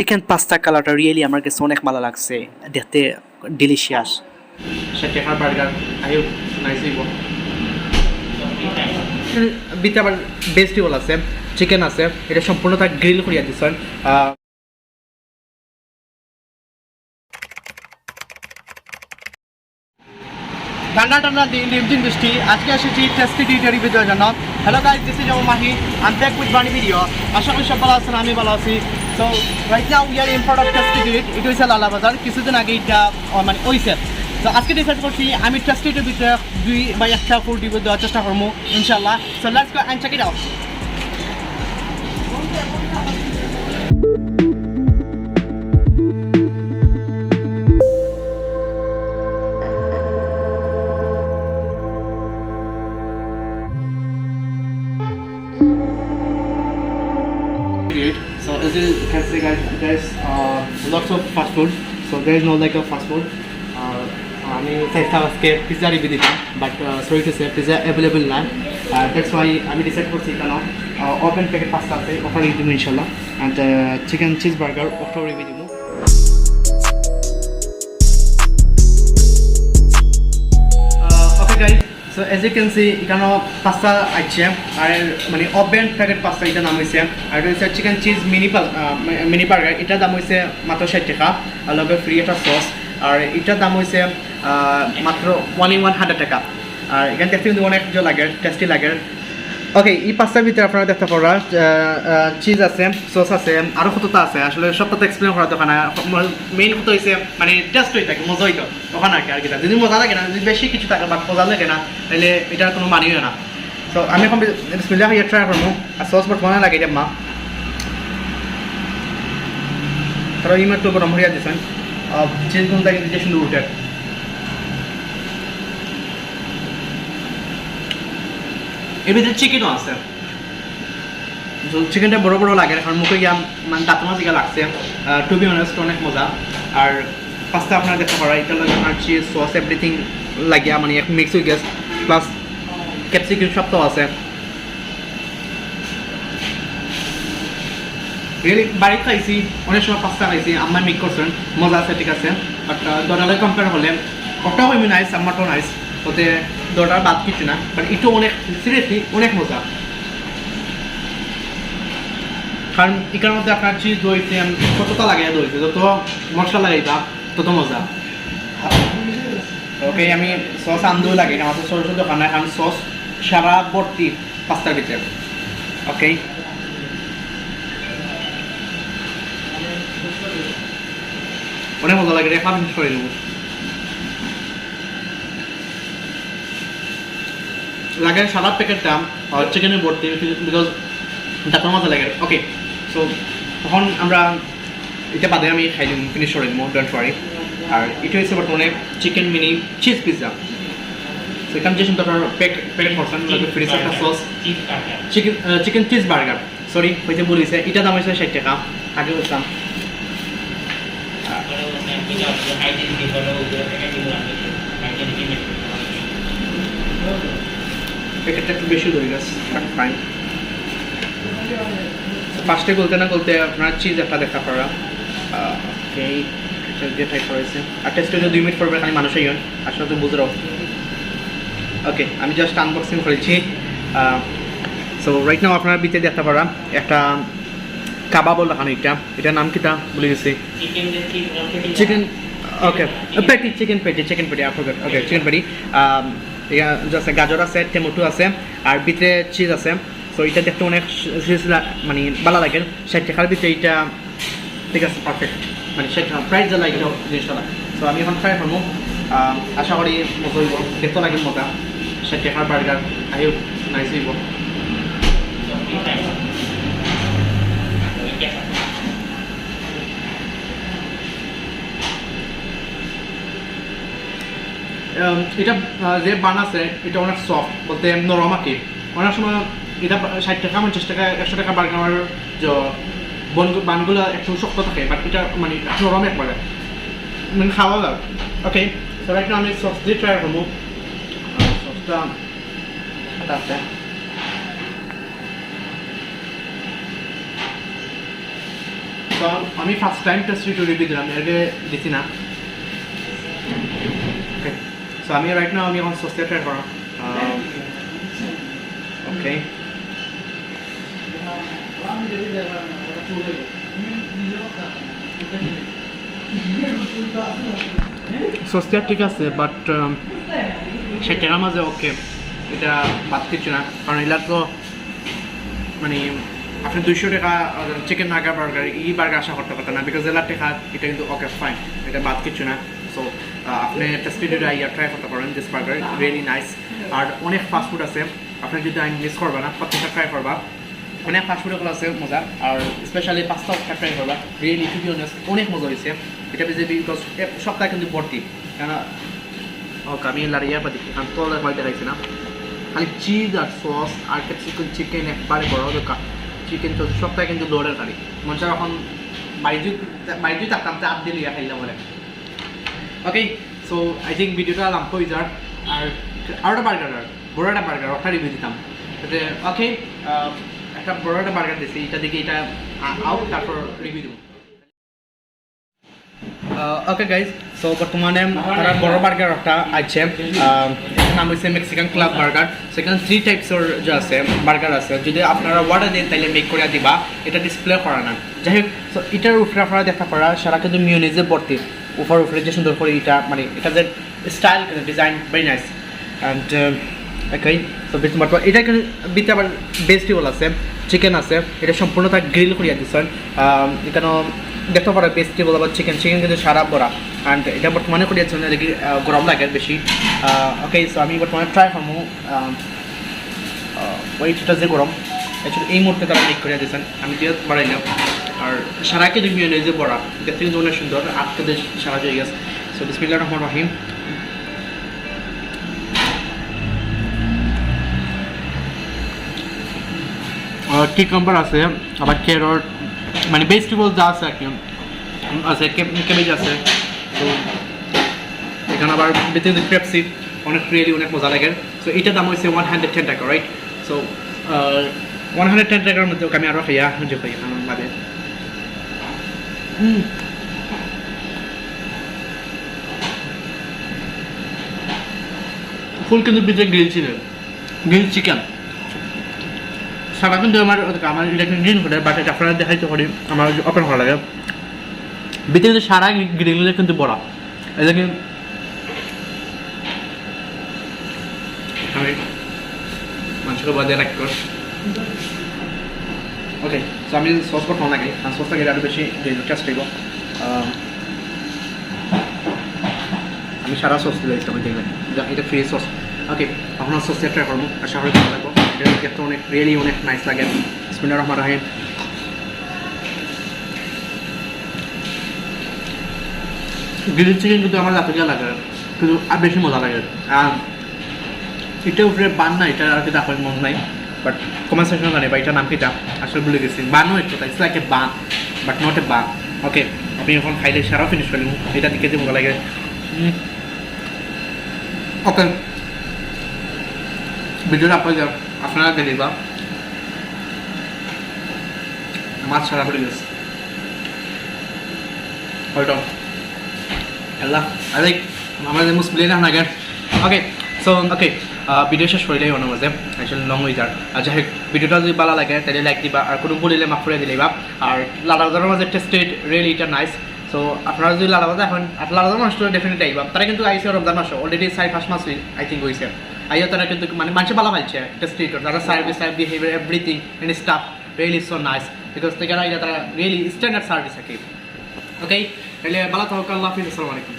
Chicken pasta কালারটা really আমার কাছে অনেক ভালো লাগছে, দেখতে ডিলিশিয়াস। সেটা খাবার বার্গার আই হোপ নাইস হইব। ভিতরে আবার ভেজিটেবল আছে, চিকেন আছে, এটা সম্পূর্ণটা গ্রিল করিয়া দিচ্ছেন। ঠান্ডা ঠান্ডা লিভড ইন্ডাস্ট্রি আজকে এসেছি টেস্টি ডিটারি ভিডিওর জন্য। Hello guys, this is our Mahi, I am back with বানি ভিডিও। আশা করি সব ভালো আছেন, আমি ভালো আছি। So right now we are in front of tasty ডিট। এটা হচ্ছে লালা বাজার, কিছুদিন আগে এটা মানে ওইছে। তো আজকে ডিসাইড করছি আমি টেস্টি ডিটের ভিতরে 2 বা 1টা ফুড রিভিউ দেওয়ার চেষ্টা করবো ইনশাল্লাহ। So let's go and check it out. So as you can see guys, there's lots of fast food. So there is no like a fast food. আমি চাইছিলাম আজকে পিৎজা রিভিউ দিতাম, but sorry to say pizza available না। That's why আমি decide করছি কেন open packet pasta আছে, ওটা রিভিউ দেবো ইনশাল্লাহ। অ্যান্ড চিকেন চিজ বার্গার ওটাও রিভিউ দেবো। Okay guys, so as you can see এখানে পাস্তা আছে, আর মানে ওপেন প্যাকেট পাস্তা এটা নাম হয়েছে। আর এটা হচ্ছে চিকেন চিজ মিনি বার্গার, এটার দাম হয়েছে মাত্র 60 টাকা, আর লগে ফ্রি একটা সস। আর এটার দাম হয়েছে মাত্র 100 টাকা। আর এখানে দেখতে কিন্তু অনেক লাগে, টেস্টি লাগে। ওকে, এই পাস্তার ভিতরে আপনারা দেখতে পারা চিজ আছে, সস আছে, আরও কতটা আছে। আসলে সবটা তো এক্সপ্লেন করা দোকান, মেইন কত হয়েছে মানে টেস্ট হয়ে থাকে, মজা হইতো ওখানে আর কি। আর কি যদি মজা লাগে না, যদি বেশি কিছু থাকে বা মজা লাগে না, তাহলে এটার কোনো মানিও না। তো আমি এখন বিসমিল্লাহ ইয়ে ট্রাই করবো। আর সস বর্তমানে লাগে এটা মা তারা ইমাত্র গরম হইয়া দিয়েছেন, চিজগুলো থাকে দিতে সুন্দর উঠে। এর ভিতরে চিকেনও আছে, চিকেনটা বড় বড় লাগে, কারণ মুখে গিয়া মানে দাঁত মাছ দিকে লাগছে। টু বি অনেস্ট অনেক মজা। আর পাস্তা আপনারা দেখতে পারা, এটা লাগে আপনার চিজ সস এভরিথিং লাগিয়া মানে এক মিক্স হয়ে গেছে, প্লাস ক্যাপসিকাম সবটাও আছে। রিয়েলি বাড়িতে খাইছি, অনেক সময় পাস্তা খাইছি, আম্মা মেক করছেন, মজা আছে, ঠিক আছে। বাট দরজালে কম্পেয়ার হলে ওটাও হইমি নাইস, আম্মাটাও নাইস, ওতে দরজার বাদ কিছু না। বাট একটু অনেক সিরিয়াসলি অনেক মজা, কারণ এটার মধ্যে আপনার চিজ দইছে, কতটা লাগাই দইছে, যত মশলা লাগাইতা তত মজা। ওকে, আমি সস আন্দোলন লাগে না, আমাদের ছোটো ছোটো দোকানে, কারণ সস সারা ভর্তি পাস্তার ভিতরে। ওকে, অনেক মজা লাগে, রেখা ফিনিশ করে দেবো। লাগে সারা প্যাকেট দাম চিকেনের ভর্তি, বিকজ তারপর মজা লাগে। ওকে, সো তখন আমরা এটা বাদে আমি খাই দিব, ফিনিশ করে দেবো, ডোন্ট ওয়ারি। আর এটা হচ্ছে বর্তমানে চিকেন মিনি চিজ পিৎজা। সেখানে যে সুন্দর প্যাকেট করছেন, ফ্রিজ একটা sauce, chicken cheese burger, sorry হয়েছে বলিছে, এটা দাম হয়েছে 60 টাকা, আগে বলতাম। প্যাকেটটা একটু বেশি হয়ে গেছে, ফাইন। ফার্স্টে বলতে না বলতে আপনার চিজ একটা দেখা করা, যেটাই করেছে। আর টেস্টে 2 মিনিট পড়বে, খালি মানুষই হন, আসলে তো বুঝলো। ওকে, আমি জাস্ট আনবক্সিং করেছি। সো রাইট নাও আপনার ভিতরে দেখতে পারা একটা কাবাব দেখানো, এটার নাম কিটা বলে গেছি, চিকেন। ওকে, প্যাটি, চিকেন প্যাটি আপনার। ওকে, চিকেন প্যাটি, আছে গাজর আছে, টমেটো আছে, আর ভিতরে চিজ আছে। সো এটা দেখতে অনেক মানে ভালো লাগে। 60 টাকার ভিতরে এটা ঠিক আছে, পারফেক্ট, মানে 60 টাকা প্রাইস যা লাগে জিনিসটা। সো আমি এখন ট্রাই করবো, আশা করি মজা হইব, দেখতে লাগে মজা। 60 টাকার বার্গার আই হোপ নাইস হইব। এটা যে বান আছে এটা অনেক সফট, বলতে নরম আর কি। অনেক সময় এটা 60 টাকা 50 টাকা 100 টাকা বার্গার যে বানগুলো একটু শক্ত থাকে, বাট এটা মানে নরম একবারে, মানে খাওয়া যায়। ওকে, সো রাইট নাও আমি সস দিয়ে ট্রাই করবো। সসটা আছে, সো আমি ফার্স্ট টাইম টেস্ট রিভিউ দিলাম, এর আগে দিছি না। ওকে, সো আমি রাইট নাও আমি এখন সসটা ট্রাই করা। ওকে, সসটা ঠিক আছে, বাট সেটার মাঝে ওকে, এটা বাদ কিছু না, কারণ এগুলা তো মানে আপনি 200 টাকা চিকেন নাগা বার্গার বার্গার আশা করতে পারতেন না, বিকজ এলার টাকা এটা কিন্তু ওকে ফাইন, এটা বাদ কিছু না। সো আপনি টেস্টিটা ট্রাই করতে পারেন, দিস বার্গার রিয়েলি নাইস। আর অনেক ফাস্টফুড আছে, আপনি যদি আমি মিস করবা না, প্রত্যেকটা ট্রাই করবা, অনেক ফাস্টফুডগুলো আছে মজা, আর স্পেশালি পাস্তা ট্রাই করবা, রিয়েলি টু বি অনেস্ট অনেক মজা হয়েছে। এটা বিজেপি বিকজ সপ্তাহে কিন্তু ভর্তি, কেন ওকে আমি লারিয়া বা দেখি আমি তো দেখাইছি না, খালি চিজ আর সস আর ক্যাপসিকাম চিকেন একবারে বড় দোকান, চিকেন চলছে সপ্তাহে কিন্তু লোডের গাড়ি, মনে এখন বাইরে থাকতাম তো আপডেট লিয়া খাইলাম বলে। ওকে, সো আই থিঙ্ক ভিডিওটা লাম্প হয়ে যার, আর একটা বার্গার বড় একটা বার্গার ওটা রিভিউ দিতাম। ওকে, একটা বড় একটা বার্গার দিচ্ছি, এটা দেখি এটা আউট, তারপর রিভিউ দেবো। ওকে গাইজ, সো বর্তমানে তারা বড় বার্গার একটা আছে, নাম হচ্ছে মেক্সিকান ক্লাব বার্গার। সেখানে 3 টাইপসের যে আছে বার্গার আছে, যদি আপনারা অর্ডার দেন তাহলে মেক করে দিবা, এটা ডিসপ্লে করা না। যাই হোক, সো এটার উপরে আপনারা দেখা করা সারা কিন্তু মিউনিজে ভর্তি, উপরে যে সুন্দর করে এটা মানে এটা যে style design very nice. And okay, তো বর্তমান এটা ভিতরে আবার ভেজিটেবল আছে, চিকেন আছে, এটা সম্পূর্ণ তার গ্রিল করিয়া দিচ্ছেন। এখানে দেখতে পারো ভেজিটেবল আবার চিকেন কিন্তু সারা বড়া, অ্যান্ড এটা বর্তমানে করিয়াছেন দেখি গরম লাগে বেশি। ওকে, সো আমি বর্তমানে ট্রাই করবো ওইটা যে গরম অ্যাকচুয়ালি এই মুহূর্তে তারা মেক করিয়া দিয়েছেন, আমি দিয়ে বাড়াইলাম। আর সারাকে যদি যে বড়া দেখতে কিন্তু অনেক সুন্দর, আটকে দিয়ে সারা হয়ে গেছে। সো বিসমিল্লাহির রহমানির রহিম। কিকাম্বার আছে, আবার ক্যারট মানে ভেজিটেবল যা আছে আর কি আছে, ক্যাবেজ আছে। তো এখানে আবার ভিতরে ক্রেপসি অনেক রিয়েলি অনেক মজা লাগে। সো এটার দাম হচ্ছে 110 টাকা, রাইট? সো 110 টাকার মধ্যে আমি আরও খাইয়া যে খাই আমার বাদে। ফুল কিন্তু ভিতরে গ্রিল ছিলেন, গ্রিল চিকেন সারা কিন্তু আমার এটা গ্রিন করে, বাট এটা আপনারা দেখাইতে পারি আমার ওপেন করা লাগে, ভিতরে সারা গ্রিলে কিন্তু বড়া। এটা কি আমি মানুষকে বাদে রাখ কর। ওকে, সো আমি সস করতে লাগে, আর সসটা গেলে আরও বেশি টেস্ট হইব। আমি সারা সস দিলে ইচ্ছা আমি দেখবেন এটা ফ্রি সস। ওকে, এখন সসটা ট্রাই করবো, আশা করি ভালো লাগবো। এটা দেখতে অনেক রিয়েলি অনেক নাইস লাগে। বিসমিল্লাহির রহমানির রহিম। গ্রিল চিকেন কিন্তু আমার এতটা লাগে, কিন্তু আর বেশি মজা লাগে। আর এটা উপরে বান না, এটা আর কি দেখার মন নাই, বাট কমেন্ট সেকশনে জানি বা এটার নাম কিটা আসলে ভুলে গেছি। বানও একটু it's like a bun but not a bun. Okay, আপনি এখন খাইলে সারাও ফিনিশ করে নিব, এটা দিকে যে মজা লাগে। ওকে, ভিডিওটা আপনারা দেখে বা মাছ সারা পড়ে গেছে হয়তো আল্লাহ আলাইক আমাদের মুসলিম না নাগে। ওকে, সো ওকে ভিডিও শেষ করলেই অন্য মাঝে আসলে লং হয়ে যায়। আর যাই হোক, ভিডিওটা যদি ভালো লাগে তাহলে লাইক দিবা, আর কোনো বলিলে মাফ করে দিলেবা। আর লাদাবাজারের মাঝে টেস্টেড রিয়েলি এটা নাইস। সো আপনারা যদি লাদাবাজার এখন লাদাবাজার মানুষটা ডেফিনেটলি আইবা, তারা কিন্তু আইসে রমজান মাসে অলরেডি 4-5 মাস আই থিঙ্ক হয়েছে আইয়া, তারা কিন্তু মানে মানুষে ভালো পাইছে টেস্টেড, তারা service behaviour everything and stuff really so nice, because তারা রিয়েলি স্ট্যান্ডার্ড সার্ভিস থাকে। ওকে, তাহলে ভালো থাকুক, আল্লাহ হাফিজ, আসসালামু আলাইকুম।